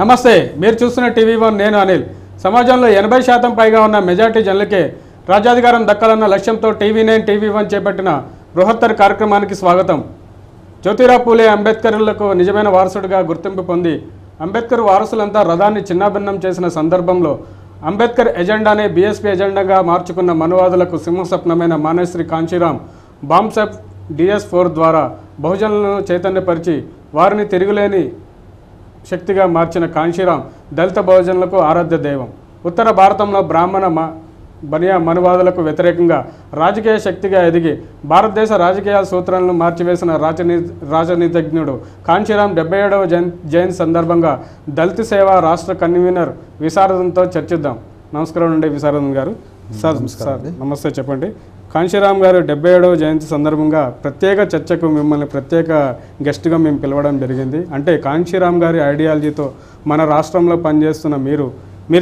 నమస్తే, మీరు చూస్తున్న టీవీ1. నేను అనిల్. సమాజంలో 80% పైగా ఉన్న మెజార్టీ జనులకే రాజ్యాధికారం దక్కాలన్న లక్ష్యంతో టీవీ9 టీవీ1 చేపట్టిన బృహత్తర కార్యక్రమానికి స్వాగతం. జ్యోతిరావు పూలే అంబేద్కర్లకు నిజమైన వారసుడిగా గుర్తింపు పొంది అంబేద్కర్ వారసులంతా రథాన్ని చిన్నాభిన్నం చేసిన సందర్భంలో అంబేద్కర్ ఎజెండానే బీఎస్పీ ఎజెండాగా మార్చుకున్న మనువాదులకు సింహస్వప్నమైన మానేశ్రీ కాంశీరామ్ బాంబ్సెప్ DS4 ద్వారా బహుజనులను చైతన్యపరిచి వారిని తిరుగులేని శక్తిగా మార్చిన కాంశీరామ్ దళిత బహుజనులకు ఆరాధ్య దైవం. ఉత్తర భారతంలో బ్రాహ్మణ బనియా మనువాదులకు వ్యతిరేకంగా రాజకీయ శక్తిగా ఎదిగి భారతదేశ రాజకీయ సూత్రాలను మార్చివేసిన రాజనీతిజ్ఞుడు కాంశీరామ్ 77వ జయంతి సందర్భంగా దళిత సేవ రాష్ట్ర కన్వీనర్ విశారదంతో చర్చిద్దాం. నమస్కారం అండి విశారదన్ గారు. సార్ నమస్తే, చెప్పండి. కాంశీరామ్ గారు 77వ జయంతి సందర్భంగా ప్రత్యేక చర్చకు మిమ్మల్ని ప్రత్యేక గెస్ట్గా మేము పిలవడం జరిగింది. అంటే కాంశీరామ్ గారి ఐడియాలజీతో మన రాష్ట్రంలో పనిచేస్తున్న మీరు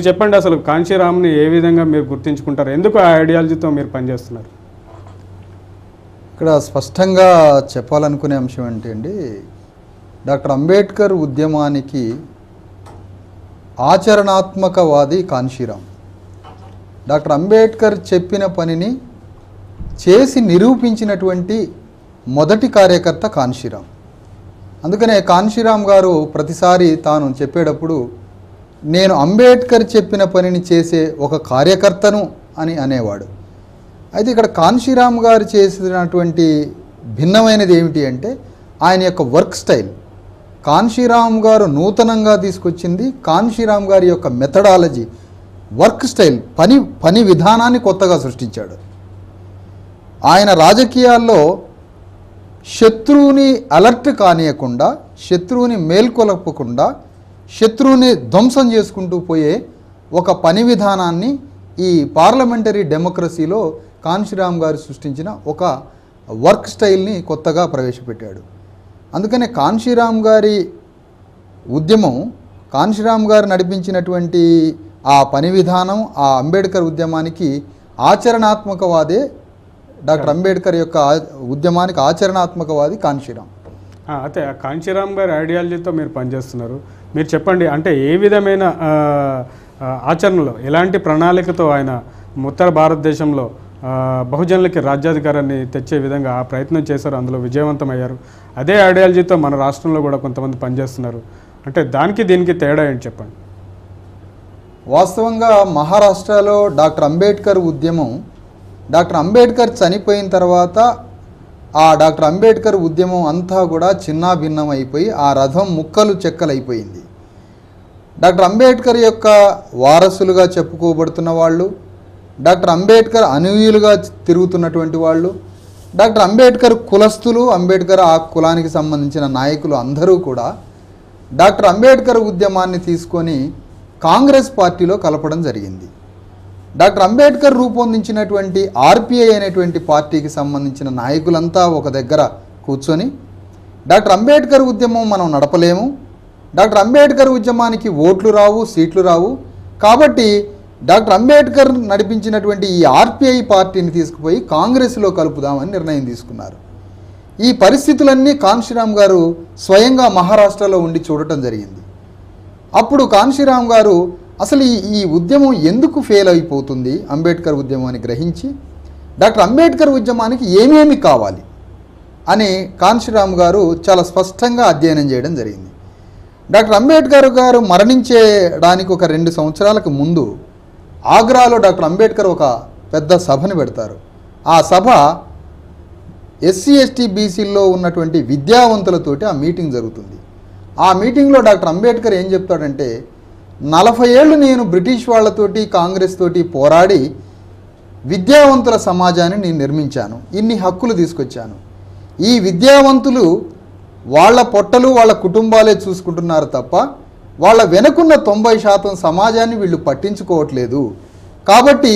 చెప్పండి, అసలు కాంశీరామ్ని ఏ విధంగా మీరు గుర్తించుకుంటారు? ఎందుకు ఆ ఐడియాలజీతో మీరు పనిచేస్తున్నారు? ఇక్కడ స్పష్టంగా చెప్పాలనుకునే అంశం ఏంటండి, డాక్టర్ అంబేద్కర్ ఉద్యమానికి ఆచరణాత్మకవాది కాంశీరామ్. డాక్టర్ అంబేద్కర్ చెప్పిన పనిని చేసి నిరూపించినటువంటి మొదటి కార్యకర్త కాంశీరామ్. అందుకనే కాంశీరామ్ గారు ప్రతిసారి తాను చెప్పేటప్పుడు నేను అంబేద్కర్ చెప్పిన పనిని చేసే ఒక కార్యకర్తను అని అనేవాడు. అయితే ఇక్కడ కాంశీరామ్ గారు చేసినటువంటి భిన్నమైనది ఏమిటి అంటే ఆయన యొక్క వర్క్ స్టైల్. కాంశీరామ్ గారు నూతనంగా తీసుకొచ్చింది కాంశీరామ్ గారి యొక్క మెథడాలజీ, వర్క్ స్టైల్, పని విధానాన్ని కొత్తగా సృష్టించాడు. ఆయన రాజకీయాల్లో శత్రువుని అలర్ట్ కానియకుండా, శత్రువుని మేల్కొలపకుండా, శత్రువుని ధ్వంసం చేసుకుంటూ పోయే ఒక పని విధానాన్ని ఈ పార్లమెంటరీ డెమోక్రసీలో కాంశీరామ్ గారు సృష్టించిన ఒక వర్క్ స్టైల్ని కొత్తగా ప్రవేశపెట్టాడు. అందుకనే కాంశీరామ్ గారి ఉద్యమం, కాంశీరామ్ గారు నడిపించినటువంటి ఆ పని విధానం, ఆ అంబేద్కర్ ఉద్యమానికి ఆచరణాత్మకవాదే. డాక్టర్ అంబేద్కర్ యొక్క ఉద్యమానికి ఆచరణాత్మకవాది కాంశీరామ్. అయితే కాంశీరామ్ గారి ఐడియాలజీతో మీరు పనిచేస్తున్నారు. మీరు చెప్పండి, అంటే ఏ విధమైన ఆచరణలో, ఎలాంటి ప్రణాళికతో ఆయన ఉత్తర భారతదేశంలో బహుజనులకి రాజ్యాధికారాన్ని తెచ్చే విధంగా ఆ ప్రయత్నం చేశారు, అందులో విజయవంతమయ్యారు. అదే ఐడియాలజీతో మన రాష్ట్రంలో కూడా కొంతమంది పనిచేస్తున్నారు. అంటే దానికి దీనికి తేడా ఏంటి చెప్పండి. వాస్తవంగా మహారాష్ట్రలో డాక్టర్ అంబేద్కర్ ఉద్యమం, డాక్టర్ అంబేద్కర్ చనిపోయిన తర్వాత ఆ డాక్టర్ అంబేద్కర్ ఉద్యమం అంతా కూడా చిన్నాభిన్నం అయిపోయి ఆ రథం ముక్కలు చెక్కలైపోయింది. డాక్టర్ అంబేద్కర్ యొక్క వారసులుగా చెప్పుకోబడుతున్న వాళ్ళు, డాక్టర్ అంబేద్కర్ అనుయూలుగా తిరుగుతున్నటువంటి వాళ్ళు, డాక్టర్ అంబేద్కర్ కులస్తులు, అంబేద్కర్ ఆ కులానికి సంబంధించిన నాయకులు అందరూ కూడా డాక్టర్ అంబేద్కర్ ఉద్యమాన్ని తీసుకొని కాంగ్రెస్ పార్టీలో కలపడం జరిగింది. డాక్టర్ అంబేద్కర్ రూపొందించినటువంటి ఆర్పిఐ అనేటువంటి పార్టీకి సంబంధించిన నాయకులంతా ఒక దగ్గర కూర్చొని డాక్టర్ అంబేద్కర్ ఉద్యమం మనం నడపలేము, డాక్టర్ అంబేద్కర్ ఉద్యమానికి ఓట్లు రావు, సీట్లు రావు, కాబట్టి డాక్టర్ అంబేద్కర్ నడిపించినటువంటి ఈ ఆర్పిఐ పార్టీని తీసుకుపోయి కాంగ్రెస్లో కలుపుదామని నిర్ణయం తీసుకున్నారు. ఈ పరిస్థితులన్నీ కాంశీరామ్ గారు స్వయంగా మహారాష్ట్రలో ఉండి చూడటం జరిగింది. అప్పుడు కాంశీరామ్ గారు అసలు ఈ ఉద్యమం ఎందుకు ఫెయిల్ అయిపోతుంది అంబేద్కర్ ఉద్యమాన్ని గ్రహించి డాక్టర్ అంబేద్కర్ ఉద్యమానికి ఏమేమి కావాలి అని కాంశీరామ్ గారు చాలా స్పష్టంగా అధ్యయనం చేయడం జరిగింది. డాక్టర్ అంబేద్కర్ గారు మరణించడానికి ఒక 2 సంవత్సరాలకు ముందు ఆగ్రాలో డాక్టర్ అంబేద్కర్ ఒక పెద్ద సభను పెడతారు. ఆ సభ SC/ST BCల్లో ఉన్నటువంటి విద్యావంతులతోటి ఆ మీటింగ్ జరుగుతుంది. ఆ మీటింగ్లో డాక్టర్ అంబేద్కర్ ఏం చెప్తాడంటే, 40 ఏళ్ళు నేను బ్రిటిష్ వాళ్ళతోటి కాంగ్రెస్ తోటి పోరాడి విద్యావంతుల సమాజాన్ని నేను నిర్మించాను, ఇన్ని హక్కులు తీసుకొచ్చాను. ఈ విద్యావంతులు వాళ్ళ పొట్టలు వాళ్ళ కుటుంబాలే చూసుకుంటున్నారు తప్ప వాళ్ళ వెనుకున్న 90% సమాజాన్ని వీళ్ళు పట్టించుకోవట్లేదు. కాబట్టి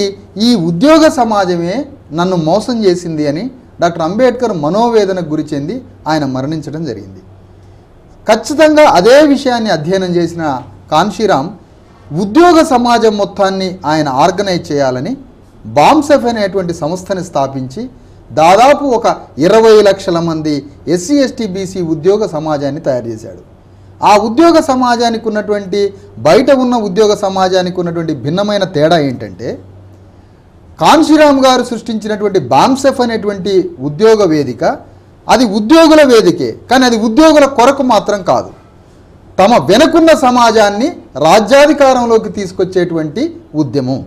ఈ ఉద్యోగ సమాజమే నన్ను మోసం చేసింది అని డాక్టర్ అంబేద్కర్ మనోవేదనకు గురి చెంది ఆయన మరణించడం జరిగింది. ఖచ్చితంగా అదే విషయాన్ని అధ్యయనం చేసిన కాంశీరామ్ ఉద్యోగ సమాజం మొత్తాన్ని ఆయన ఆర్గనైజ్ చేయాలని బాంబ్సెప్ అనేటువంటి సంస్థని స్థాపించి దాదాపు ఒక 20 లక్షల మంది SC/ST BC ఉద్యోగ సమాజాన్ని తయారు చేశాడు. ఆ ఉద్యోగ సమాజానికి ఉన్నటువంటి బయట ఉన్న ఉద్యోగ సమాజానికి ఉన్నటువంటి భిన్నమైన తేడా ఏంటంటే కాన్షీరామ్ గారు సృష్టించినటువంటి బామ్సెఫ్ అనేటువంటి ఉద్యోగ వేదిక అది ఉద్యోగుల వేదికే, కానీ అది ఉద్యోగుల కొరకు మాత్రం కాదు. తమ వెనుకున్న సమాజాన్ని రాజ్యాధికారంలోకి తీసుకొచ్చేటువంటి ఉద్యమం.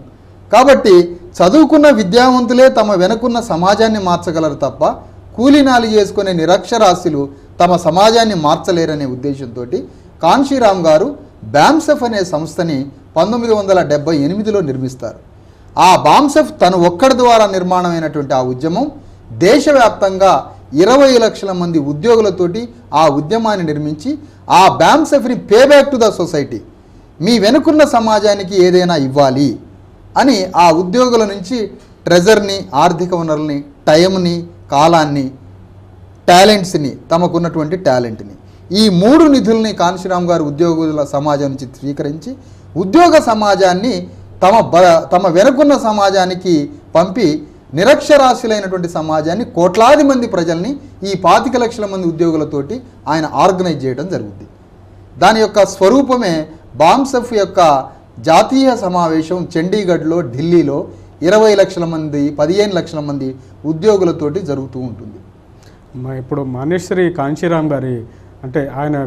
కాబట్టి చదువుకున్న విద్యావంతులే తమ వెనుకున్న సమాజాన్ని మార్చగలరు తప్ప కూలీనాలు చేసుకునే నిరక్షరాస్యులు తమ సమాజాన్ని మార్చలేరనే ఉద్దేశంతో కాన్షీరామ్ గారు బామ్సెఫ్ అనే సంస్థని 1978లో నిర్మిస్తారు. ఆ బామ్సెఫ్ తను ఒక్కడి ద్వారా నిర్మాణమైనటువంటి ఆ ఉద్యమం దేశవ్యాప్తంగా 20 లక్షల మంది ఉద్యోగులతోటి ఆ ఉద్యమాన్ని నిర్మించి ఆ బామ్సెఫ్ని pay back to the society, మీ వెనుకున్న సమాజానికి ఏదైనా ఇవ్వాలి అని ఆ ఉద్యోగుల నుంచి ట్రెజర్ని, ఆర్థిక వనరుల్ని, టైంని, కాలాన్ని, టాలెంట్స్ని, తమకున్నటువంటి టాలెంట్ని, ఈ 3 నిధుల్ని కాన్షీరామ్ గారు ఉద్యోగుల సమాజం నుంచి స్వీకరించి ఉద్యోగ సమాజాన్ని తమ వెనుకున్న సమాజానికి పంపి నిరక్షరాస్యులైనటువంటి సమాజాన్ని, కోట్లాది మంది ప్రజల్ని ఈ 25 లక్షల మంది ఉద్యోగులతోటి ఆయన ఆర్గనైజ్ చేయడం జరుగుద్ది. దాని యొక్క స్వరూపమే బామ్సెఫ్ యొక్క జాతీయ సమావేశం చండీగఢ్లో, ఢిల్లీలో 20 లక్షల మంది, 15 లక్షల మంది ఉద్యోగులతోటి జరుగుతూ ఉంటుంది. ఇప్పుడు మానేశ్వరి కాన్షీరామ్ గారి అంటే ఆయన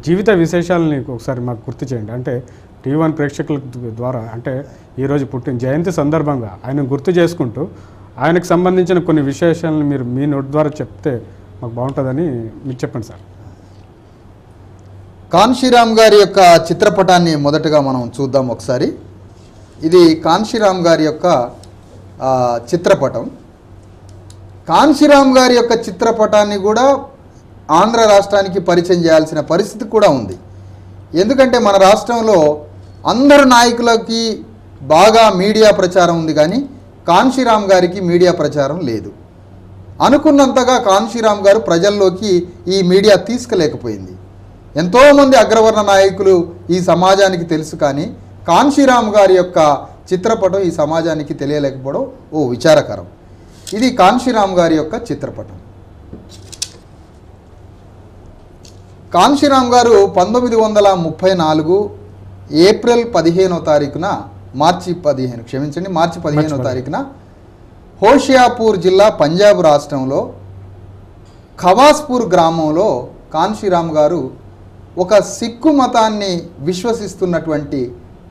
జీవిత విశేషాలని ఒకసారి మాకు గుర్తు చేయండి. అంటే టీవీ1 ప్రేక్షకుల ద్వారా అంటే ఈరోజు పుట్టిన జయంతి సందర్భంగా ఆయన గుర్తు చేసుకుంటూ ఆయనకు సంబంధించిన కొన్ని విశేషాలను మీరు మీ నోటి ద్వారా చెప్తే మాకు బాగుంటుందని మీరు చెప్పండి సార్. కాన్షీరామ్ గారి యొక్క చిత్రపటాన్ని మొదటగా మనం చూద్దాం ఒకసారి. ఇది కాన్షీరామ్ గారి యొక్క చిత్రపటం. కాన్షీరామ్ గారి యొక్క చిత్రపటాన్ని కూడా ఆంధ్ర రాష్ట్రానికి పరిచయం చేయాల్సిన పరిస్థితి కూడా ఉంది. ఎందుకంటే మన రాష్ట్రంలో అందరు నాయకులకి బాగా మీడియా ప్రచారం ఉంది, కానీ కాన్షీరామ్ గారికి మీడియా ప్రచారం లేదు. అనుకున్నంతగా కాన్షీరామ్ గారు ప్రజల్లోకి ఈ మీడియా తీసుకెళ్ళలేకపోయింది. ఎంతోమంది అగ్రవర్ణ నాయకులు ఈ సమాజానికి తెలుసు, కానీ కాన్షీరామ్ గారి యొక్క చిత్రపటం ఈ సమాజానికి తెలియలేకపోవడం ఓ విచారకరం. ఇది కాన్షీరామ్ గారి యొక్క చిత్రపటం. కాన్షీరామ్ గారు 1934 ఏప్రిల్ 15వ తారీఖున మార్చి 15వ తారీఖున హోషియాపూర్ జిల్లా పంజాబ్ రాష్ట్రంలో ఖవాస్పూర్ గ్రామంలో కాన్షీరామ్ గారు ఒక సిక్కు మతాన్ని విశ్వసిస్తున్నటువంటి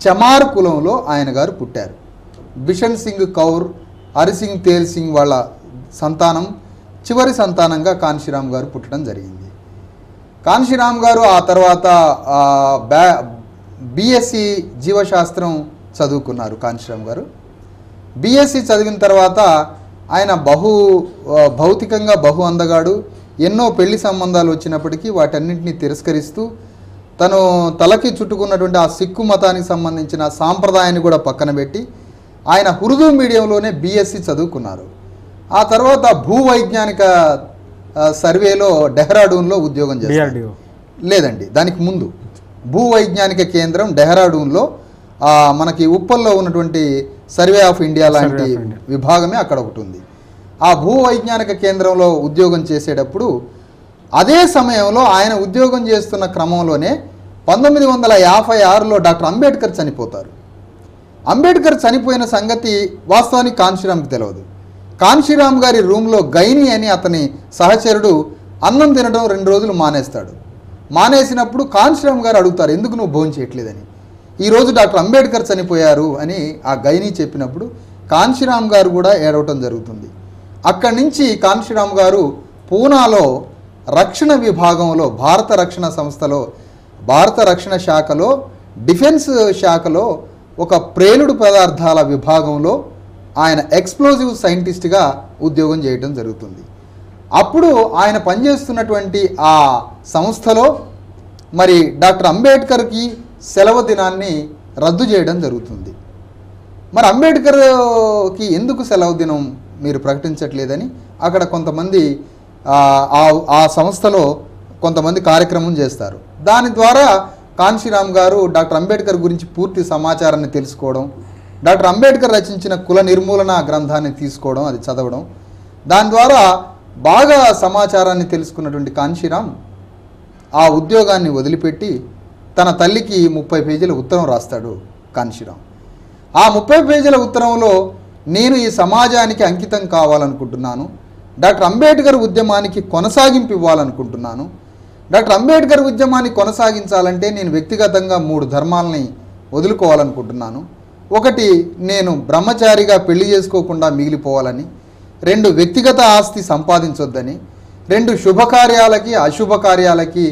చమార్ కులంలో ఆయన గారు పుట్టారు. బిషన్ సింగ్ కౌర్, హరిసింగ్ తేల్ సింగ్ వాళ్ళ సంతానం, చివరి సంతానంగా కాన్షీరామ్ గారు పుట్టడం జరిగింది. కాన్షీరామ్ గారు ఆ తర్వాత బిఎస్సి జీవశాస్త్రం చదువుకున్నారు. కాన్షీరామ్ గారు బిఎస్సి చదివిన తర్వాత ఆయన భౌతికంగా బహు అందగాడు. ఎన్నో పెళ్లి సంబంధాలు వచ్చినప్పటికీ వాటన్నింటినీ తిరస్కరిస్తూ తను తలకి చుట్టుకున్నటువంటి ఆ సిక్కు మతానికి సంబంధించిన సాంప్రదాయాన్ని కూడా పక్కన పెట్టి ఆయన ఉర్దూ మీడియంలోనే బిఎస్సి చదువుకున్నారు. ఆ తర్వాత భూవైజ్ఞానిక సర్వేలో డెహ్రాడూన్లో ఉద్యోగం చేశారు. లేదండి, దానికి ముందు భూవైజ్ఞానిక కేంద్రం డెహ్రాడూన్లో మనకి ఉప్పల్లో ఉన్నటువంటి సర్వే ఆఫ్ ఇండియా లాంటి విభాగమే అక్కడ ఒకటి ఉంది. ఆ భూవైజ్ఞానిక కేంద్రంలో ఉద్యోగం చేసేటప్పుడు అదే సమయంలో ఆయన ఉద్యోగం చేస్తున్న క్రమంలోనే 1956లో డాక్టర్ అంబేద్కర్ చనిపోతారు. అంబేద్కర్ చనిపోయిన సంగతి వాస్తవానికి కాన్షీరామ్కి తెలియదు. కాన్షీరామ్ గారి రూమ్లో గైని అని అతని సహచరుడు అన్నం తినడం 2 రోజులు మానేస్తాడు. మానేసినప్పుడు కాన్షీరామ్ గారు అడుగుతారు, ఎందుకు నువ్వు భోజనం చేయట్లేదని. ఈరోజు డాక్టర్ అంబేద్కర్ చనిపోయారు అని ఆ గైని చెప్పినప్పుడు కాన్షీరామ్ గారు కూడా ఏడవటం జరుగుతుంది. అక్కడి నుంచి కాన్షీరామ్ గారు పూనాలో రక్షణ విభాగంలో, భారత రక్షణ సంస్థలో, భారత రక్షణ శాఖలో, డిఫెన్స్ శాఖలో ఒక ప్రేలుడు పదార్థాల విభాగంలో ఆయన ఎక్స్ప్లోజివ్ సైంటిస్ట్గా ఉద్యోగం చేయడం జరుగుతుంది. అప్పుడు ఆయన పనిచేస్తున్నటువంటి ఆ సంస్థలో మరి డాక్టర్ అంబేద్కర్కి సెలవు దినాన్ని రద్దు చేయడం జరుగుతుంది. మరి అంబేద్కర్కి ఎందుకు సెలవు దినం మీరు ప్రకటించట్లేదని అక్కడ కొంతమంది ఆ సంస్థలో కొంతమంది కార్యక్రమం చేస్తారు. దాని ద్వారా కాన్షీరామ్ గారు డాక్టర్ అంబేద్కర్ గురించి పూర్తి సమాచారాన్ని తెలుసుకోవడం, డాక్టర్ అంబేద్కర్ రచించిన కుల నిర్మూలన గ్రంథాన్ని తీసుకోవడం, అది చదవడం, దాని ద్వారా బాగా సమాచారాన్ని తెలుసుకున్నటువంటి కాన్షీరామ్ ఆ ఉద్యోగాన్ని వదిలిపెట్టి తన తల్లికి 30 పేజీల ఉత్తరం రాస్తాడు కాన్షీరాం. ఆ 30 పేజీల ఉత్తరంలో నేను ఈ సమాజానికి అంకితం కావాలనుకుంటున్నాను, డాక్టర్ అంబేద్కర్ ఉద్యమానికి కొనసాగింపు ఇవ్వాలనుకుంటున్నాను. డాక్టర్ అంబేద్కర్ ఉద్యమాన్ని కొనసాగించాలంటే నేను వ్యక్తిగతంగా 3 ధర్మాలని వదులుకోవాలనుకుంటున్నాను. ఒకటి, నేను బ్రహ్మచారిగా పెళ్లి చేసుకోకుండా మిగిలిపోవాలని. 2, వ్యక్తిగత ఆస్తి సంపాదించొద్దని. 2, శుభకార్యాలకి అశుభకార్యాలకి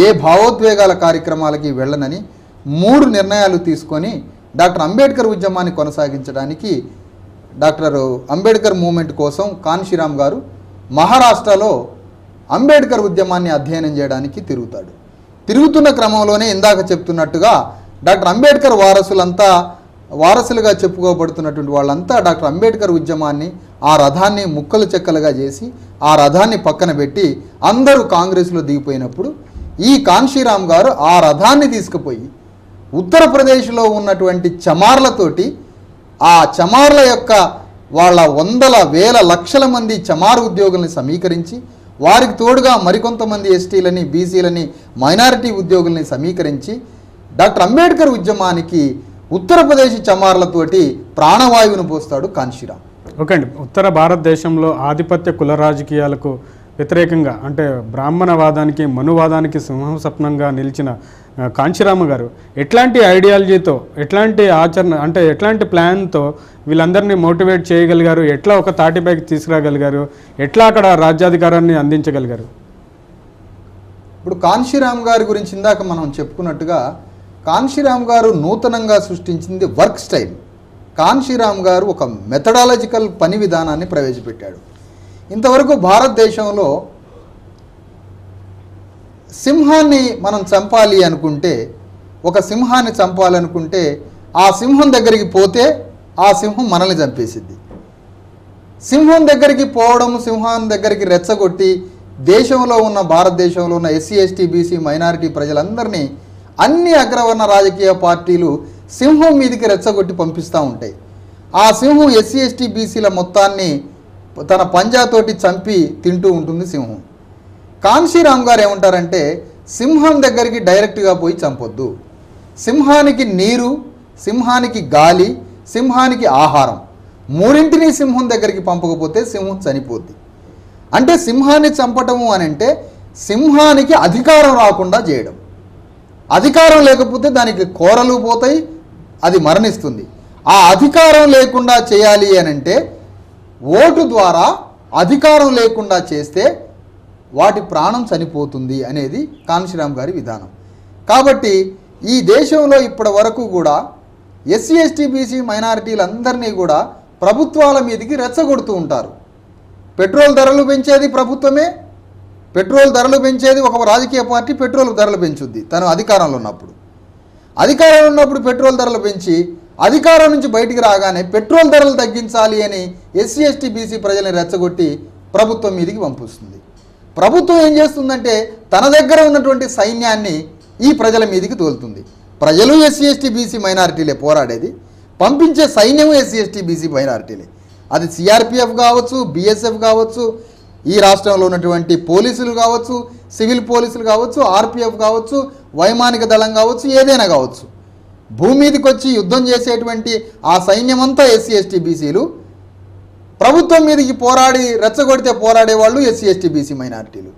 ఏ భావోద్వేగాల కార్యక్రమాలకి వెళ్ళనని 3 నిర్ణయాలు తీసుకొని డాక్టర్ అంబేద్కర్ ఉద్యమాన్ని కొనసాగించడానికి డాక్టర్ అంబేద్కర్ మూవ్మెంట్ కోసం కాన్షీరాం గారు మహారాష్ట్రలో అంబేద్కర్ ఉద్యమాన్ని అధ్యయనం చేయడానికి తిరుగుతాడు. తిరుగుతున్న క్రమంలోనే ఇందాక చెప్తున్నట్టుగా డాక్టర్ అంబేద్కర్ వారసులుగా చెప్పుకోబడుతున్నటువంటి వాళ్ళంతా డాక్టర్ అంబేద్కర్ ఉద్యమాన్ని, ఆ రథాన్ని ముక్కలు చెక్కలుగా చేసి ఆ రథాన్ని పక్కన పెట్టి అందరూ కాంగ్రెస్లో దిగిపోయినప్పుడు ఈ కాన్షీరాం గారు ఆ రథాన్ని తీసుకుపోయి ఉత్తరప్రదేశ్లో ఉన్నటువంటి చమార్లతోటి, ఆ చమార్ల యొక్క వాళ్ళ వందల వేల లక్షల మంది చమార్ ఉద్యోగుల్ని సమీకరించి, వారికి తోడుగా మరికొంతమంది ఎస్టీలని, బీసీలని, మైనారిటీ ఉద్యోగుల్ని సమీకరించి డాక్టర్ అంబేద్కర్ ఉద్యమానికి ఉత్తరప్రదేశ్ చమార్లతోటి ప్రాణవాయువును పోస్తాడు కాన్షీరాం. ఓకే అండి, ఉత్తర భారతదేశంలో ఆధిపత్య కుల రాజకీయాలకు వ్యతిరేకంగా అంటే బ్రాహ్మణవాదానికి, మనువాదానికి సింహం స్వప్నంగా నిలిచిన కాన్షీరాం గారు ఎట్లాంటి ఐడియాలజీతో, ఎట్లాంటి ఆచరణ అంటే ఎట్లాంటి ప్లాన్తో వీళ్ళందరినీ మోటివేట్ చేయగలిగారు, ఎట్లా ఒక తాటిపైకి తీసుకురాగలిగారు, ఎట్లా అక్కడ రాజ్యాధికారాన్ని అందించగలిగారు? ఇప్పుడు కాన్షీరాం గారి గురించి ఇందాక మనం చెప్పుకున్నట్టుగా కాన్షీరాం గారు నూతనంగా సృష్టించింది వర్క్ స్టైల్. కాన్షీరాం గారు ఒక మెథడాలజికల్ పని విధానాన్ని ప్రవేశపెట్టాడు. ఇంతవరకు భారతదేశంలో సింహాన్ని మనం చంపాలి అనుకుంటే, ఒక సింహాన్ని చంపాలనుకుంటే ఆ సింహం దగ్గరికి పోతే ఆ సింహం మనల్ని చంపేసిద్ది. సింహం దగ్గరికి పోవడం, సింహం దగ్గరికి రెచ్చగొట్టి దేశంలో ఉన్న, భారతదేశంలో ఉన్న ఎస్సీ, ఎస్టీ, బీసీ, మైనారిటీ ప్రజలందరినీ అన్ని అగ్రవర్ణ రాజకీయ పార్టీలు సింహం మీదికి రెచ్చగొట్టి పంపిస్తూ ఉంటాయి. ఆ సింహం ఎస్సీ, ఎస్టీ, బీసీల మొత్తాన్ని తన పంజాతోటి చంపి తింటూ ఉంటుంది సింహం. కాన్షీరాం గారు ఏమంటారంటే, సింహం దగ్గరికి డైరెక్ట్గా పోయి చంపొద్దు. సింహానికి నీరు, సింహానికి గాలి, సింహానికి ఆహారం, 3ంటిని సింహం దగ్గరికి పంపకపోతే సింహం చనిపోద్ది. అంటే సింహాన్ని చంపటము అని అంటే సింహానికి అధికారం రాకుండా చేయడం. అధికారం లేకపోతే దానికి కోరలు పోతాయి, అది మరణిస్తుంది. ఆ అధికారం లేకుండా చేయాలి అని అంటే ఓటు ద్వారా అధికారం లేకుండా చేస్తే వాటి ప్రాణం చనిపోతుంది అనేది కాన్షీరాం గారి విధానం. కాబట్టి ఈ దేశంలో ఇప్పటి వరకు కూడా ఎస్సీ, ఎస్టీ, బీసీ, మైనారిటీలందరినీ కూడా ప్రభుత్వాల మీదకి రెచ్చగొడుతూ ఉంటారు. పెట్రోల్ ధరలు పెంచేది ప్రభుత్వమే. పెట్రోల్ ధరలు పెంచేది ఒక రాజకీయ పార్టీ పెట్రోల్ ధరలు పెంచుద్ది తను అధికారంలో ఉన్నప్పుడు. అధికారంలో ఉన్నప్పుడు పెట్రోల్ ధరలు పెంచి అధికారం నుంచి బయటికి రాగానే పెట్రోల్ ధరలు తగ్గించాలి అని ఎస్సీ, ఎస్టీ, బీసీ ప్రజల్ని రెచ్చగొట్టి ప్రభుత్వం మీదకి పంపిస్తుంది. ప్రభుత్వం ఏం చేస్తుందంటే తన దగ్గర ఉన్నటువంటి సైన్యాన్ని ఈ ప్రజల మీదకి తోలుతుంది. ప్రజలు ఎస్సీ, ఎస్టీ, బీసీ, మైనారిటీలే పోరాడేది, పంపించే సైన్యం ఎస్సీ, ఎస్టీ, బీసీ, మైనారిటీలే. అది సిఆర్పిఎఫ్ కావచ్చు, బిఎస్ఎఫ్ కావచ్చు, ఈ రాష్ట్రంలో ఉన్నటువంటి పోలీసులు కావచ్చు, సివిల్ పోలీసులు కావచ్చు, ఆర్పిఎఫ్ కావచ్చు, వైమానిక దళం కావచ్చు, ఏదైనా కావచ్చు. భూమి మీదకి వచ్చి యుద్ధం చేసేటువంటి ఆ సైన్యమంతా ఎస్సీ, ఎస్టీ, బీసీలు. ప్రభుత్వం మీదకి పోరాడి రెచ్చగొడితే పోరాడేవాళ్ళు ఎస్సీ, ఎస్టీ, బీసీ, మైనారిటీలు.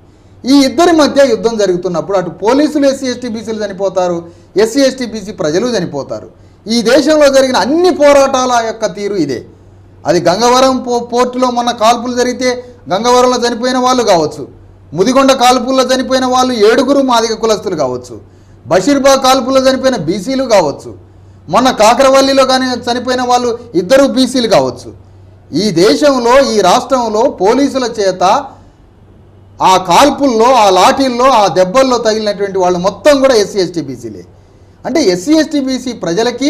ఈ ఇద్దరి మధ్య యుద్ధం జరుగుతున్నప్పుడు అటు పోలీసులు ఎస్సీ, ఎస్టీ, బీసీలు చనిపోతారు, ఎస్సీ, ఎస్టీ, బీసీ ప్రజలు చనిపోతారు. ఈ దేశంలో జరిగిన అన్ని పోరాటాల యొక్క తీరు ఇదే. అది గంగవరం పోర్టులో మొన్న కాల్పులు జరిగితే గంగవరంలో చనిపోయిన వాళ్ళు కావచ్చు, ముదిగొండ కాల్పుల్లో చనిపోయిన వాళ్ళు 7 మాదిగ కులస్తులు కావచ్చు, బషీర్బాగ్ కాల్పుల్లో చనిపోయిన బీసీలు కావచ్చు, మొన్న కాకరవల్లిలో కానీ చనిపోయిన వాళ్ళు 2 బీసీలు కావచ్చు. ఈ దేశంలో, ఈ రాష్ట్రంలో పోలీసుల చేత ఆ కాల్పుల్లో, ఆ లాఠీల్లో, ఆ దెబ్బల్లో తగిలినటువంటి వాళ్ళు మొత్తం కూడా ఎస్సీ, ఎస్టీ, బీసీలే. అంటే ఎస్సీ, ఎస్టీ, బీసీ ప్రజలకి,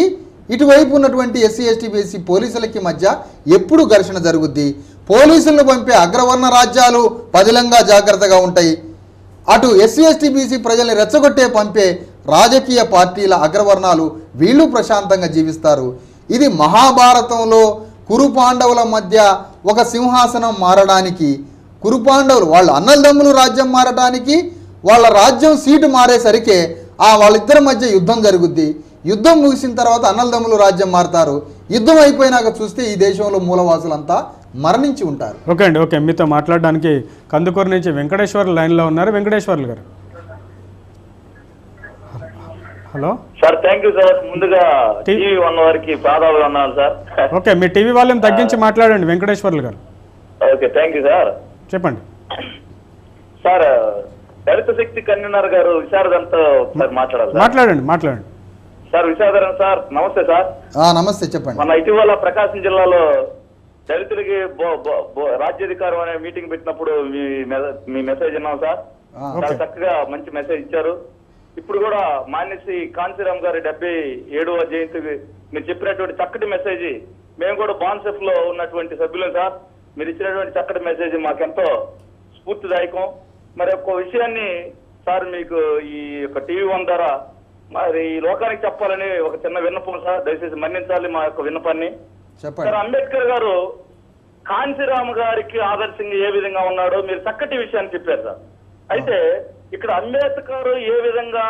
ఇటువైపు ఉన్నటువంటి ఎస్సీ, ఎస్టీ, బీసీ పోలీసులకి మధ్య ఎప్పుడు ఘర్షణ జరుగుద్ది. పోలీసులను పంపే అగ్రవర్ణ రాజ్యాలు పదిలంగా జాగ్రత్తగా ఉంటాయి. అటు ఎస్సీ, ఎస్టీ, బీసీ ప్రజల్ని రెచ్చగొట్టే పంపే రాజకీయ పార్టీల అగ్రవర్ణాలు వీళ్ళు ప్రశాంతంగా జీవిస్తారు. ఇది మహాభారతంలో కురుపాండవుల మధ్య ఒక సింహాసనం మారడానికి, కురుపాండవులు వాళ్ళు అన్నదమ్ములు రాజ్యం మారడానికి వాళ్ళ రాజ్యం సీటు మారేసరికి వాళ్ళిద్దరి మధ్య యుద్ధం జరుగుద్ది. యుద్ధం ముగిసిన తర్వాత అన్నలదమ్ములు రాజ్యం మారుతారు. యుద్ధం అయిపోయినాక చూస్తే ఈ దేశంలో మూలవాసులంతా మరణించి ఉంటారు. ఓకే అండి, ఓకే. మీతో మాట్లాడడానికి కందుకూరు నుంచి వెంకటేశ్వర్లు లైన్లో ఉన్నారు. వెంకటేశ్వర్లు గారు, hello sir. Thank you sir. ముందుగా టీవీ వన్ వారికి పాదాలు అన్నాను సార్. ఓకే, మీ టీవీ వాల్యూమ్ తగ్గించి మాట్లాడండి వెంకటేశ్వర్లు గారు. Okay, thank you sir. చెప్పండి సార్. దళిత శక్తి కన్వీనర్ గారు విశారదంతో ఒకసారి మాట్లాడాలి. మాట్లాడండి సార్. విశారదన్ సార్, నమస్తే సార్. నమస్తే, చెప్పండి. మన ఇటీవల ప్రకాశం జిల్లాలో దళితులకి రాజ్యాధికారం అనే మీటింగ్ పెట్టినప్పుడు మీ మెసేజ్ విన్నాం సార్. చాలా చక్కగా మంచి మెసేజ్ ఇచ్చారు. ఇప్పుడు కూడా మాన్యశ్రీ కాంచీరామ్ గారి 77వ జయంతి మీరు చెప్పినటువంటి చక్కటి మెసేజ్ మేము కూడా బాన్సెఫ్ లో ఉన్నటువంటి సభ్యులం సార్. మీరు ఇచ్చినటువంటి చక్కటి మెసేజ్ మాకెంతో స్ఫూర్తిదాయకం. మరి ఒక్క విషయాన్ని సార్ మీకు ఈ యొక్క టీవీ వన్ ద్వారా మరి ఈ లోకానికి చెప్పాలని ఒక చిన్న విన్నపం సార్. దయచేసి మన్నించాలి మా యొక్క విన్నపాన్ని. సార్, అంబేద్కర్ గారు కాంచీరామ్ గారికి ఆదర్శంగా ఏ విధంగా ఉన్నాడో మీరు చక్కటి విషయాన్ని చెప్పారు సార్. అయితే ఇక్కడ అంబేద్కర్ ఏ విధంగా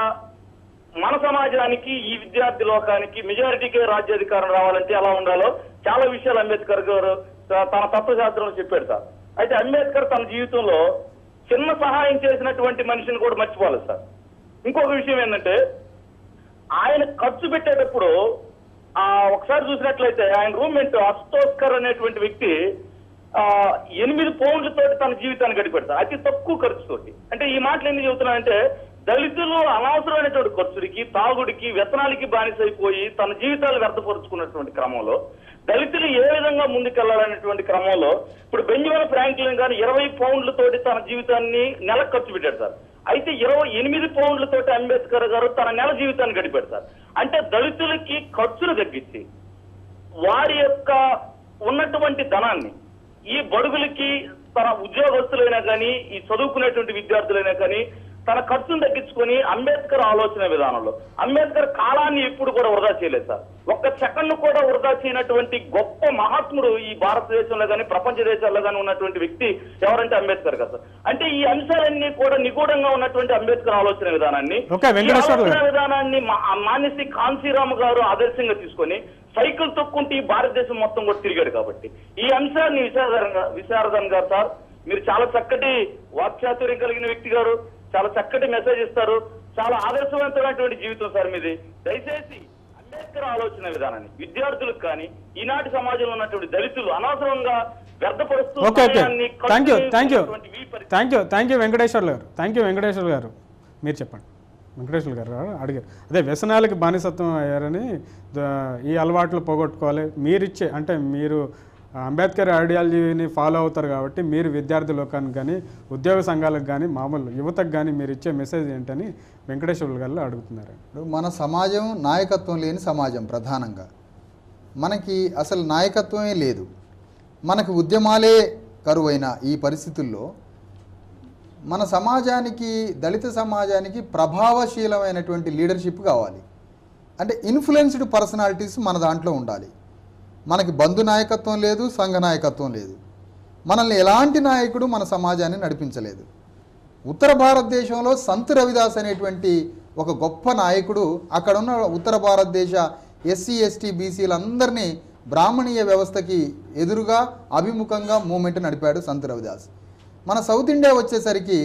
మన సమాజానికి ఈ విద్యార్థి లోకానికి మెజారిటీకే రాజ్యాధికారం రావాలంటే ఎలా ఉండాలో చాలా విషయాలు అంబేద్కర్ గారు తన తత్వశాస్త్రంలో చెప్పాడు సార్. అయితే అంబేద్కర్ తన జీవితంలో చిన్న సహాయం చేసినటువంటి మనిషిని కూడా మర్చిపోలేదు సార్. ఇంకొక విషయం ఏంటంటే ఆయన ఖర్చు పెట్టేటప్పుడు ఒకసారి చూసినట్లయితే ఆయన రూమ్మేట్ అస్తోస్కర్ అనేటువంటి వ్యక్తి 8 పౌండ్లతోటి తన జీవితాన్ని గడిపెడతారు, అతి తక్కువ ఖర్చుతోటి. అంటే ఈ మాటలు ఎందుకు చెబుతున్నానంటే దళితులు అనవసరమైనటువంటి ఖర్చులకి, తాగుడికి, వ్యసనాలకి బానిసైపోయి తన జీవితాలు వ్యర్థపరుచుకున్నటువంటి క్రమంలో దళితులు ఏ విధంగా ముందుకెళ్లాలనేటువంటి క్రమంలో ఇప్పుడు బెంజమిన్ ఫ్రాంక్లిన్ గారు 20 పౌండ్లతోటి తన జీవితాన్ని నెలకు ఖర్చు పెట్టారు సార్. అయితే 28 పౌండ్లతోటి అంబేద్కర్ గారు తన నెల జీవితాన్ని గడిపెడతారు. అంటే దళితులకి ఖర్చులు తగ్గించి వారి యొక్క ఉన్నటువంటి ధనాన్ని ఈ బడుగులకి తన ఉద్యోగస్తులైనా కానీ ఈ చదువుకునేటువంటి విద్యార్థులైనా కానీ తన ఖర్చును తగ్గించుకొని అంబేద్కర్ ఆలోచన విధానంలో అంబేద్కర్ కాలాన్ని ఎప్పుడు కూడా వృధా చేయలేదు సార్. ఒక్క సెకండ్ కూడా వృధా చేయనటువంటి గొప్ప మహాత్ముడు ఈ భారతదేశంలో కానీ ప్రపంచ దేశాల్లో కానీ ఉన్నటువంటి వ్యక్తి ఎవరంటే అంబేద్కర్ కదా సార్. అంటే ఈ అంశాలన్నీ కూడా నిగూఢంగా ఉన్నటువంటి అంబేద్కర్ ఆలోచన విధానాన్ని మాన్యశ్రీ కాంచీరామ్ గారు ఆదర్శంగా తీసుకొని సైకిల్ తొక్కుంటే ఈ భారతదేశం మొత్తం కూడా తిరిగాడు. కాబట్టి ఈ అంశాన్ని విశారదన్ గారు సార్ మీరు చాలా చక్కటి వాక్చాతుర్యం కలిగిన వ్యక్తి గారు, చాలా చక్కటి మెసేజ్ ఇస్తారు, చాలా ఆదర్శవంతమైనటువంటి జీవితం సార్ మీది. దయచేసి అంబేద్కర్ ఆలోచన విధానాన్ని విద్యార్థులకు కానీ ఈనాటి సమాజంలో ఉన్నటువంటి దళితులు అనవసరంగా వ్యర్థపరుస్తూ థ్యాంక్ యూ వెంకటేశ్వర్లు గారు. మీరు చెప్పండి. వెంకటేశ్వర్లు గారు అడిగారు అదే వ్యసనాలకి బానిసత్వం అయ్యారని, ఈ అలవాట్లు పోగొట్టుకోవాలి. మీరిచ్చే అంటే మీరు అంబేద్కర్ ఐడియాలజీని ఫాలో అవుతారు కాబట్టి మీరు విద్యార్థి లోకానికి కానీ ఉద్యోగ సంఘాలకు కానీ మామూలు యువతకు కానీ మీరు ఇచ్చే మెసేజ్ ఏంటని వెంకటేశ్వర్లు గారు అడుగుతున్నారు. మన సమాజం నాయకత్వం లేని సమాజం. ప్రధానంగా మనకి అసలు నాయకత్వమే లేదు. మనకు ఉద్యమాలే కరువైన ఈ పరిస్థితుల్లో మన సమాజానికి, దళిత సమాజానికి ప్రభావశీలమైనటువంటి లీడర్షిప్ కావాలి. అంటే ఇన్ఫ్లుయెన్స్డ్ పర్సనాలిటీస్ మన దాంట్లో ఉండాలి. మనకి బంధు నాయకత్వం లేదు, సంఘ నాయకత్వం లేదు. మనల్ని ఎలాంటి నాయకుడు మన సమాజాన్ని నడిపించలేదు. ఉత్తర భారతదేశంలో సంత్ రవిదాస్ అనేటువంటి ఒక గొప్ప నాయకుడు అక్కడున్న ఉత్తర భారతదేశ ఎస్సీ ఎస్టీ బీసీలందరినీ బ్రాహ్మణీయ వ్యవస్థకి ఎదురుగా అభిముఖంగా మూమెంట్ నడిపాడు సంత్ రవిదాస్. మన సౌత్ ఇండియా వచ్చేసరికి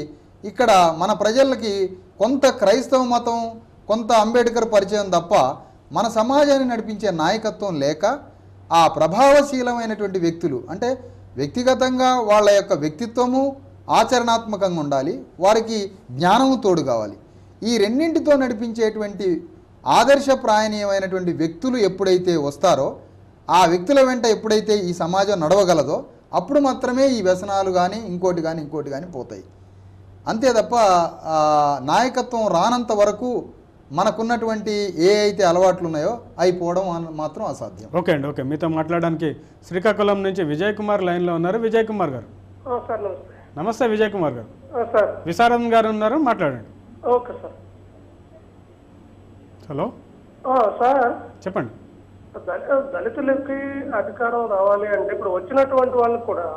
ఇక్కడ మన ప్రజలకి కొంత క్రైస్తవ మతం, కొంత అంబేద్కర్ పరిచయం తప్ప మన సమాజాన్ని నడిపించే నాయకత్వం లేక ఆ ప్రభావశీలమైనటువంటి వ్యక్తులు అంటే వ్యక్తిగతంగా వాళ్ళ యొక్క వ్యక్తిత్వము ఆచరణాత్మకంగా ఉండాలి, వారికి జ్ఞానము తోడు కావాలి. ఈ రెండింటితో నడిపించేటువంటి ఆదర్శప్రాయణీయమైనటువంటి వ్యక్తులు ఎప్పుడైతే వస్తారో, ఆ వ్యక్తుల వెంట ఎప్పుడైతే ఈ సమాజం నడవగలదో అప్పుడు మాత్రమే ఈ వ్యసనాలు కానీ ఇంకోటి కానీ పోతాయి. అంతే తప్ప నాయకత్వం రానంత వరకు మనకున్నటువంటి ఏ అయితే అలవాట్లు ఉన్నాయో అవి పోవడం మాత్రం అసాధ్యం. ఓకే అండి, ఓకే. మీతో మాట్లాడడానికి శ్రీకాకుళం నుంచి విజయ్ కుమార్ లైన్లో ఉన్నారు. విజయ్ కుమార్ గారు. నమస్తే విజయ్ కుమార్ గారు. విశారదన్ గారు ఉన్నారు, మాట్లాడండి. Okay sir. హలో సార్, చెప్పండి. దళితులకి అధికారం రావాలి అంటే ఇప్పుడు వచ్చినటువంటి వాళ్ళు కూడా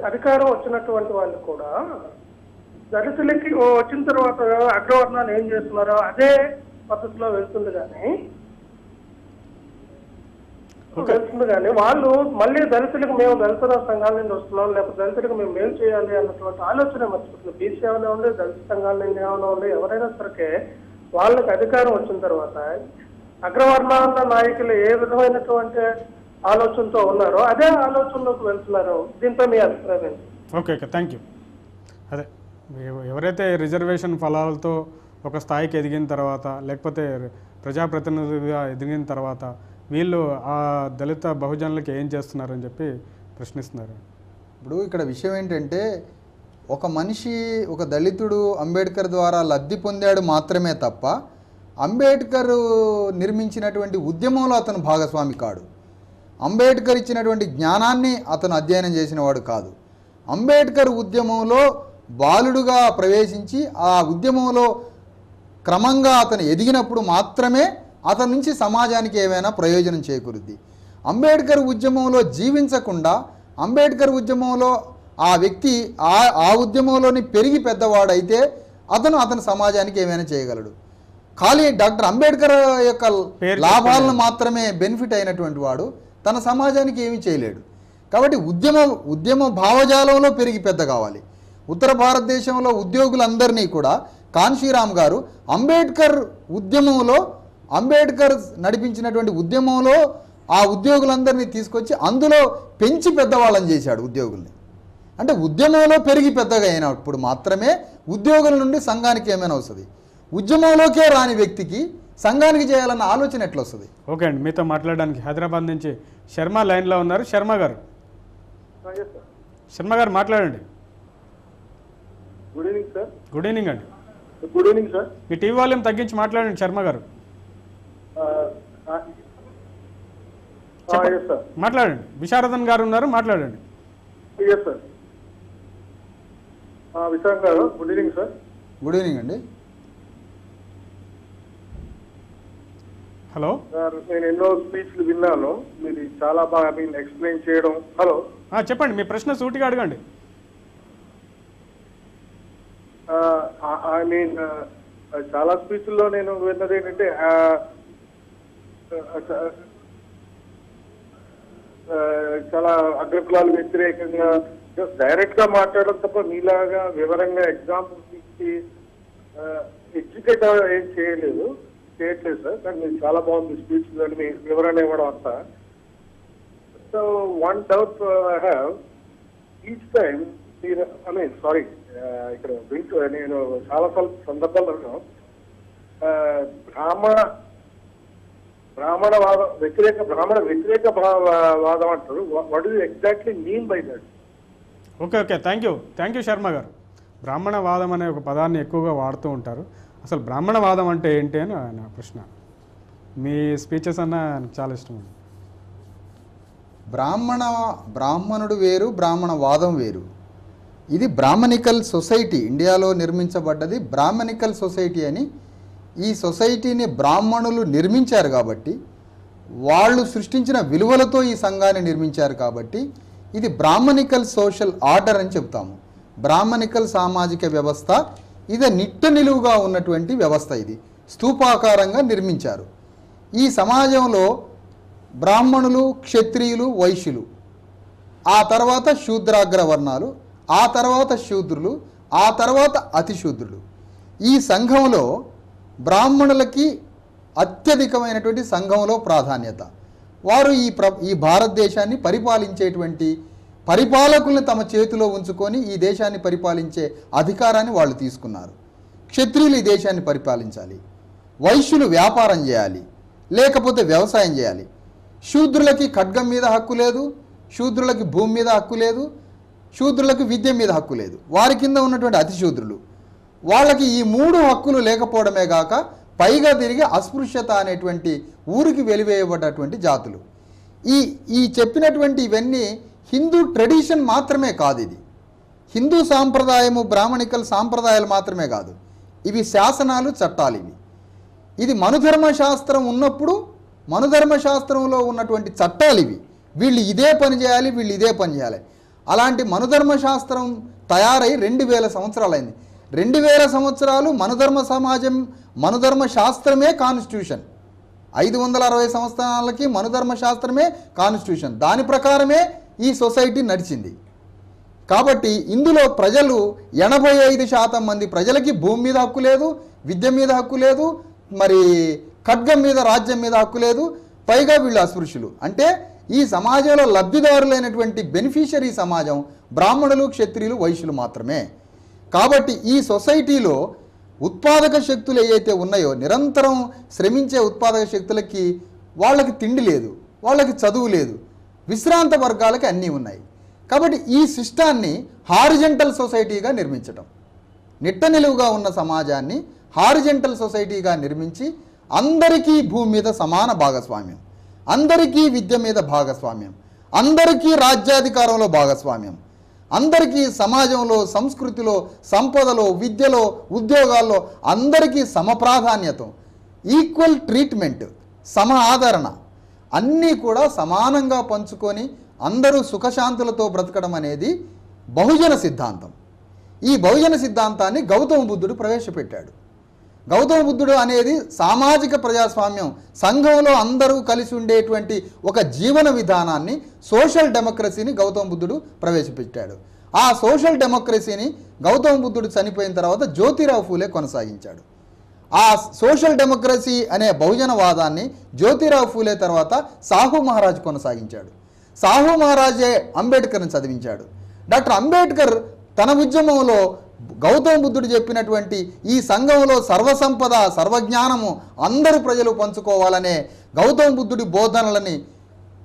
అధికారం వచ్చినటువంటి వాళ్ళు కూడా దళితులకి వచ్చిన తర్వాత అగ్రవర్ణాలు ఏం చేస్తున్నారో అదే పద్ధతిలో వెళ్తుంది కానీ వాళ్ళు మళ్ళీ దళితులకు మేము దళితుల సంఘాల నుండి వస్తున్నాం, లేకపోతే దళితులకు మేము మేలు చేయాలి అన్నటువంటి ఆలోచన మర్చిపోతుంది. బీసీ ఏమైనా ఉండే, దళిత సంఘాల నుండి ఏమైనా ఉండే, ఎవరైనా సరే వాళ్ళకి అధికారం వచ్చిన తర్వాత అగ్రవర్ణాల నాయకులు ఏ విధమైనటువంటి ఆలోచనతో ఉన్నారో అదే ఆలోచనలోకి వెళ్తున్నారు. దీంతో మీ అభిప్రాయం ఏంటి? Okay thank you. అదే ఎవరైతే రిజర్వేషన్ ఫలాలతో ఒక స్థాయికి ఎదిగిన తర్వాత, లేకపోతే ప్రజాప్రతినిధులుగా ఎదిగిన తర్వాత వీళ్ళు ఆ దళిత బహుజనులకి ఏం చేస్తున్నారని చెప్పి ప్రశ్నిస్తున్నారు. ఇప్పుడు ఇక్కడ విషయం ఏంటంటే, ఒక మనిషి, ఒక దళితుడు అంబేద్కర్ ద్వారా లబ్ధి పొందాడు మాత్రమే తప్ప అంబేద్కర్ నిర్మించినటువంటి ఉద్యమంలో అతను భాగస్వామి కాడు. అంబేద్కర్ ఇచ్చినటువంటి జ్ఞానాన్ని అతను అధ్యయనం చేసినవాడు కాదు. అంబేద్కర్ ఉద్యమంలో బాలుడుగా ప్రవేశించి ఆ ఉద్యమంలో క్రమంగా అతను ఎదిగినప్పుడు మాత్రమే అతని నుంచి సమాజానికి ఏమైనా ప్రయోజనం చేకూరుద్ది. అంబేద్కర్ ఉద్యమంలో జీవించకుండా, అంబేద్కర్ ఉద్యమంలో ఆ వ్యక్తి ఆ ఉద్యమంలోని పెరిగి పెద్దవాడైతే అతను సమాజానికి ఏమైనా చేయగలడు. ఖాళీ డాక్టర్ అంబేద్కర్ యొక్క లాభాలను మాత్రమే బెనిఫిట్ అయినటువంటి వాడు తన సమాజానికి ఏమీ చేయలేడు. కాబట్టి ఉద్యమ భావజాలంలో పెరిగి పెద్ద కావాలి. ఉత్తర భారతదేశంలో ఉద్యోగులందరినీ కూడా కాన్షీరామ్ గారు అంబేద్కర్ ఉద్యమంలో, అంబేద్కర్ నడిపించినటువంటి ఉద్యమంలో ఆ ఉద్యోగులందరినీ తీసుకొచ్చి అందులో పెంచి పెద్దవాళ్ళని చేశాడు ఉద్యోగుల్ని. అంటే ఉద్యమంలో పెరిగి పెద్దగా అయినప్పుడు మాత్రమే ఉద్యోగుల నుండి సంఘానికి ఏమైనా వస్తుంది. ఉద్యమంలోకే రాని వ్యక్తికి సంఘానికి చేయాలన్న ఆలోచన ఎట్లా వస్తుంది? ఓకే అండి, మీతో మాట్లాడడానికి హైదరాబాద్ నుంచి శర్మ లైన్లో ఉన్నారు. శర్మ గారు మాట్లాడండి. Good evening sir. Good evening అండి. Good evening sir. మీ టీవీ వాల్యూమ్ తగ్గించి మాట్లాడండి శర్మ గారు. మాట్లాడండి. విశారదన్ గారు ఉన్నారు, మాట్లాడండి. సార్ విశాఖ గారు, good evening sir. Good evening అండి. హలో సార్, నేను ఎన్నో స్పీచ్లు విన్నాను, మీరు చాలా బాగా ఎక్స్ప్లెయిన్ చేయడం. హలో చెప్పండి, మీ ప్రశ్న సూటిగా అడగండి. ఐ మీన్ చాలా స్పీచ్ల్లో నేను విన్నది ఏంటంటే చాలా అగ్రకులాలు వ్యతిరేకంగా డైరెక్ట్ గా మాట్లాడడం తప్ప మీలాగా వివరంగా ఎగ్జాంపుల్స్ ఇచ్చి ఎడ్యుకేట్ ఏం చేయట్లేదు సార్. కానీ మీరు చాలా బాగుంది స్పీచ్ అని మీ వివరణ ఇవ్వడం అంతా. So one doubt I have, each time sorry ఇక్కడ వింటూ నేను చాలా సందర్భాల్లో బ్రాహ్మణ వ్యతిరేక వాదం అంటారు. What you exactly mean by that? Okay thank you Sharma గారు. బ్రాహ్మణవాదం అనే ఒక పదాన్ని ఎక్కువగా వాడుతూ ఉంటారు. అసలు బ్రాహ్మణవాదం అంటే ఏంటి అని నా ప్రశ్న. మీ స్పీచెస్ అన్న నాకు చాలా ఇష్టం అండి. బ్రాహ్మణుడు వేరు, బ్రాహ్మణవాదం వేరు. ఇది బ్రాహ్మణికల్ సొసైటీ, ఇండియాలో నిర్మించబడ్డది బ్రాహ్మణికల్ సొసైటీ అని. ఈ సొసైటీని బ్రాహ్మణులు నిర్మించారు కాబట్టి, వాళ్ళు సృష్టించిన విలువలతో ఈ సంఘాన్ని నిర్మించారు కాబట్టి ఇది బ్రాహ్మణికల్ సోషల్ ఆర్డర్ అని చెప్తాము. బ్రాహ్మణికల్ సామాజిక వ్యవస్థ, ఇది నిట్ట నిలువుగా ఉన్నటువంటి వ్యవస్థ. ఇది స్తూపాకారంగా నిర్మించారు. ఈ సమాజంలో బ్రాహ్మణులు, క్షత్రియులు, వైశ్యులు, ఆ తర్వాత శూద్రాగ్ర వర్ణాలు, ఆ తర్వాత శూద్రులు, ఆ తర్వాత అతిశూద్రులు. ఈ సంఘంలో బ్రాహ్మణులకి అత్యధికమైనటువంటి సంఘంలో ప్రాధాన్యత. వారు ఈ భారతదేశాన్ని పరిపాలించేటువంటి పరిపాలకుల్ని తమ చేతిలో ఉంచుకొని ఈ దేశాన్ని పరిపాలించే అధికారాన్ని వాళ్ళు తీసుకున్నారు. క్షత్రియులు ఈ దేశాన్ని పరిపాలించాలి, వైశ్యులు వ్యాపారం చేయాలి, లేకపోతే వ్యవసాయం చేయాలి. శూద్రులకి ఖడ్గం మీద హక్కు లేదు, శూద్రులకి భూమి మీద హక్కు లేదు, శూద్రులకు విద్య మీద హక్కు లేదు. వారి కింద ఉన్నటువంటి అతిశూద్రులు, వాళ్ళకి ఈ మూడు హక్కులు లేకపోవడమే కాక పైగా తిరిగి అస్పృశ్యత అనేటువంటి ఊరికి వెలివేయబడ్డటువంటి జాతులు. ఈ చెప్పినటువంటి ఇవన్నీ హిందూ ట్రెడిషన్ మాత్రమే కాదు. ఇది హిందూ సాంప్రదాయము, బ్రాహ్మణికల్ సాంప్రదాయాలు మాత్రమే కాదు, ఇవి శాసనాలు, చట్టాలు. ఇది మనుధర్మశాస్త్రం ఉన్నప్పుడు మనుధర్మశాస్త్రంలో ఉన్నటువంటి చట్టాలు ఇవి. వీళ్ళు ఇదే పని చేయాలి, వీళ్ళు ఇదే పని చేయాలి. అలాంటి మనుధర్మశాస్త్రం తయారై 2000 సంవత్సరాలైంది. 2000 సంవత్సరాలు మనుధర్మ సమాజం, మనుధర్మ శాస్త్రమే కాన్స్టిట్యూషన్. 560 సంవత్సరాలకి మనుధర్మ శాస్త్రమే కాన్స్టిట్యూషన్. దాని ప్రకారమే ఈ సొసైటీ నడిచింది. కాబట్టి ఇందులో ప్రజలు 85% మంది ప్రజలకి భూమి మీద హక్కు లేదు, విద్య మీద హక్కు లేదు, మరి ఖడ్గం మీద, రాజ్యం మీద హక్కు లేదు. పైగా వీళ్ళు అస్పృశ్యులు. అంటే ఈ సమాజంలో లబ్ధిదారులైనటువంటి బెనిఫిషరీ సమాజం బ్రాహ్మణులు, క్షత్రియులు, వైశ్యులు మాత్రమే. కాబట్టి ఈ సొసైటీలో ఉత్పాదక శక్తులు ఏవైతే ఉన్నాయో, నిరంతరం శ్రమించే ఉత్పాదక శక్తులకి వాళ్ళకి తిండి లేదు, వాళ్ళకి చదువు లేదు, విశ్రాంత వర్గాలకి అన్నీ ఉన్నాయి. కాబట్టి ఈ సిస్టాన్ని హారిజెంటల్ సొసైటీగా నిర్మించడం, నిట్ట నిలువుగా ఉన్న సమాజాన్ని హారిజెంటల్ సొసైటీగా నిర్మించి అందరికీ భూమి మీద సమాన భాగస్వామ్యం, అందరికీ విద్య మీద భాగస్వామ్యం, అందరికీ రాజ్యాధికారంలో భాగస్వామ్యం, అందరికీ సమాజంలో, సంస్కృతిలో, సంపదలో, విద్యలో, ఉద్యోగాల్లో అందరికీ సమప్రాధాన్యత, ఈక్వల్ ట్రీట్మెంట్, సమ ఆదరణ అన్నీ కూడా సమానంగా పంచుకొని అందరూ సుఖశాంతులతో బ్రతకడం అనేది బహుజన సిద్ధాంతం. ఈ బహుజన సిద్ధాంతాన్ని గౌతమ బుద్ధుడు ప్రవేశపెట్టాడు. గౌతమ బుద్ధుడు అనేది సామాజిక ప్రజాస్వామ్యం, సంఘంలో అందరూ కలిసి ఉండేటువంటి ఒక జీవన విధానాన్ని, సోషల్ డెమోక్రసీని గౌతమ బుద్ధుడు ప్రవేశపెట్టాడు. ఆ సోషల్ డెమోక్రసీని గౌతమ బుద్ధుడు చనిపోయిన తర్వాత జ్యోతిరావు ఫూలే కొనసాగించాడు. ఆ సోషల్ డెమోక్రసీ అనే బహుజనవాదాన్ని జ్యోతిరావు ఫూలే తర్వాత సాహు మహారాజ్ కొనసాగించాడు. సాహు మహారాజే అంబేద్కర్ని చదివించాడు. డాక్టర్ అంబేద్కర్ తన ఉద్యమంలో గౌతమ బుద్ధుడు చెప్పినటువంటి ఈ సంఘంలో సర్వసంపద, సర్వజ్ఞానము అందరూ ప్రజలు పంచుకోవాలనే గౌతమ బుద్ధుడి బోధనలని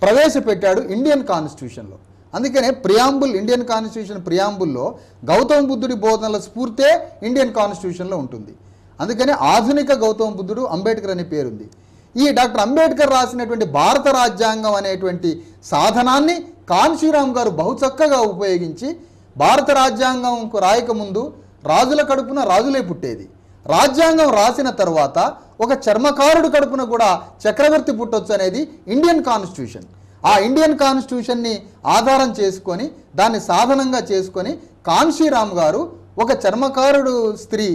ప్రవేశపెట్టాడు ఇండియన్ కాన్స్టిట్యూషన్లో. అందుకనే ప్రియాంబుల్, ఇండియన్ కాన్స్టిట్యూషన్ ప్రియాంబుల్లో గౌతమ బుద్ధుడి బోధనల స్ఫూర్తే ఇండియన్ కాన్స్టిట్యూషన్లో ఉంటుంది. అందుకని ఆధునిక గౌతమ బుద్ధుడు అంబేద్కర్ అనే పేరుంది. ఈ డాక్టర్ అంబేద్కర్ రాసినటువంటి భారత రాజ్యాంగం అనేటువంటి సాధనాన్ని కాన్షీరామ్ గారు బహుచక్కగా ఉపయోగించి, భారత రాజ్యాంగంకు రాయకముందు రాజుల కడుపున రాజులే పుట్టేది, రాజ్యాంగం రాసిన తర్వాత ఒక చర్మకారుడు కడుపున కూడా చక్రవర్తి పుట్టొచ్చు అనేది ఇండియన్ కాన్స్టిట్యూషన్. ఆ ఇండియన్ కాన్స్టిట్యూషన్ని ఆధారం చేసుకొని, దాన్ని సాధనంగా చేసుకొని కాన్షీరామ్ గారు ఒక చర్మకారుడు స్త్రీ,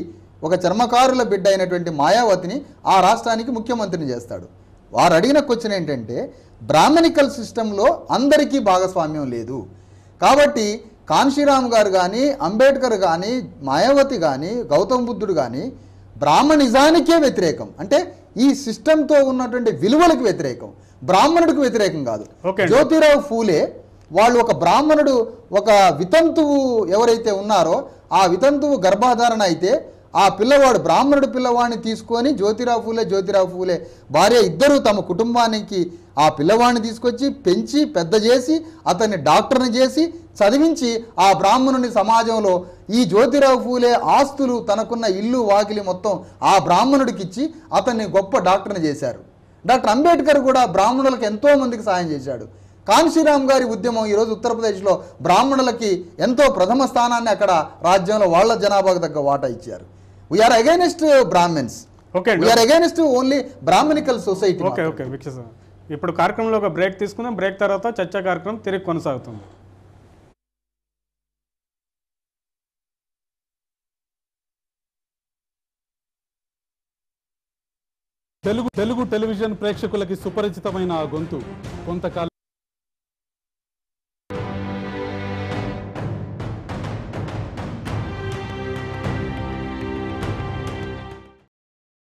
ఒక చర్మకారుల బిడ్డ అయినటువంటి మాయావతిని ఆ రాష్ట్రానికి ముఖ్యమంత్రిని చేస్తాడు. వారు అడిగిన క్వశ్చన్ ఏంటంటే, బ్రాహ్మణికల్ సిస్టంలో అందరికీ భాగస్వామ్యం లేదు కాబట్టి కాన్షీరామ్ గారు కానీ, అంబేద్కర్ కానీ, మాయావతి కానీ, గౌతమ బుద్ధుడు కానీ బ్రాహ్మణిజానికే వ్యతిరేకం. అంటే ఈ సిస్టంతో ఉన్నటువంటి విలువలకు వ్యతిరేకం, బ్రాహ్మణుడికి వ్యతిరేకం కాదు. జ్యోతిరావు ఫూలే వాళ్ళు ఒక బ్రాహ్మణుడు, ఒక వితంతువు ఎవరైతే ఉన్నారో ఆ వితంతువు గర్భధారణ అయితే ఆ పిల్లవాడు, బ్రాహ్మణుడు పిల్లవాడిని తీసుకొని జ్యోతిరావు ఫూలే భార్య ఇద్దరూ తమ కుటుంబానికి ఆ పిల్లవాడిని తీసుకొచ్చి పెంచి పెద్ద చేసి అతన్ని డాక్టర్ని చేసి చదివించి ఆ బ్రాహ్మణుని సమాజంలో ఈ జ్యోతిరావు ఫూలే ఆస్తులు, తనకున్న ఇల్లు వాకిలి మొత్తం ఆ బ్రాహ్మణుడికి ఇచ్చి అతన్ని గొప్ప డాక్టర్ని చేశారు. డాక్టర్ అంబేద్కర్ కూడా బ్రాహ్మణులకు ఎంతో మందికి సాయం చేశాడు. కాన్షీరామ్ గారి ఉద్యమం ఈరోజు ఉత్తరప్రదేశ్లో బ్రాహ్మణులకి ఎంతో ప్రథమ స్థానాన్ని అక్కడ రాజ్యంలో వాళ్ళ జనాభాకు తగ్గ వాటా ఇచ్చారు. We are against Brahmins, we are against only Brahminical society. Okay వీక్ష, ఇప్పుడు కార్యక్రమంలో ఒక బ్రేక్ తీసుకుందాం. బ్రేక్ తర్వాత చర్చా కార్యక్రమం తిరిగి కొనసాగుతుంది. తెలుగు టెలివిజన్ ప్రేక్షకులకి సుపరిచితమైన ఆ గొంతు కొంతకాలం